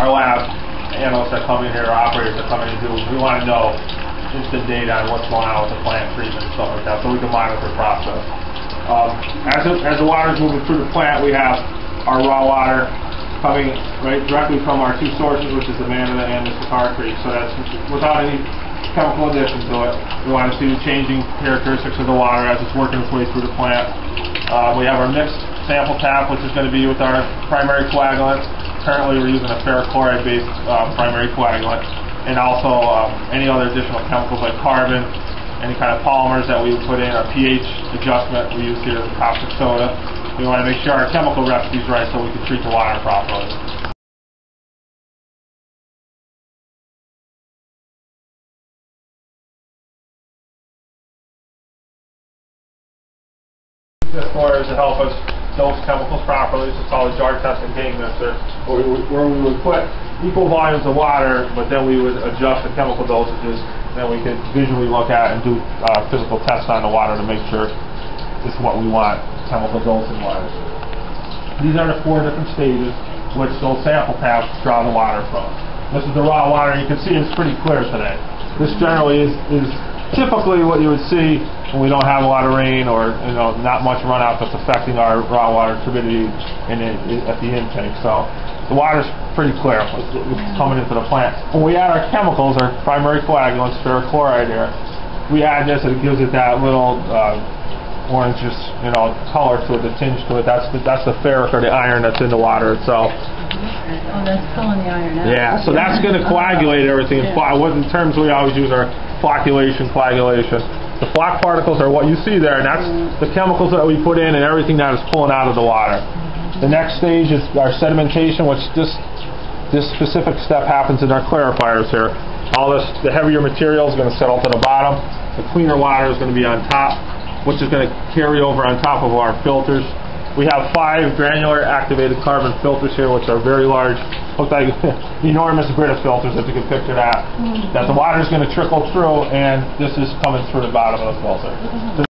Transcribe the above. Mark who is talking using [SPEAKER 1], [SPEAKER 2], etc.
[SPEAKER 1] our lab analysts that come in here, or operators that come in and do, we want to know instant data on what's going on with the plant treatment and stuff like that, so we can monitor the process. As the water is moving through the plant, we have our raw water coming directly from our two sources, which is the Manila and the Swatara Creek. So that's without any chemical addition to it. We want to see the changing characteristics of the water as it's working its way through the plant. We have our mixed sample tap, which is going to be with our primary coagulant. Currently we're using a ferric chloride-based primary coagulant, and also any other additional chemicals like carbon, any kind of polymers that we put in, our pH adjustment we use here is caustic soda. We want to make sure our chemical recipe is right so we can treat the water properly. This for is to help us dose chemicals properly. It's called a jar test and gang mixer, where we would put equal volumes of water, but then we would adjust the chemical dosages, and then we could visually look at and do physical tests on the water to make sure it's what we want chemical dosing wise. These are the 4 different stages which those sample taps draw the water from. This is the raw water. You can see it's pretty clear today. This generally is typically what you would see when we don't have a lot of rain, or not much runout that's affecting our raw water turbidity at the intake. So the water's pretty clear coming into the plant. When we add our chemicals, our primary coagulants, ferric chloride here, we add this and it gives it that little orangish color to it, the tinge to it. That's the ferric or the iron that's in the water itself.
[SPEAKER 2] Oh, that's pulling the iron out.
[SPEAKER 1] Yeah, so that's going to coagulate everything. Yeah. In terms we always use our flocculation, coagulation. The floc particles are what you see there, and that's the chemicals that we put in and everything that is pulling out of the water. The next stage is our sedimentation, which this specific step happens in our clarifiers here. The heavier material is going to settle to the bottom. The cleaner water is going to be on top, which is going to carry over on top of our filters. We have 5 granular activated carbon filters here, which are very large, look like enormous Brita filters, if you can picture that. That the water is going to trickle through, and this is coming through the bottom of the filter.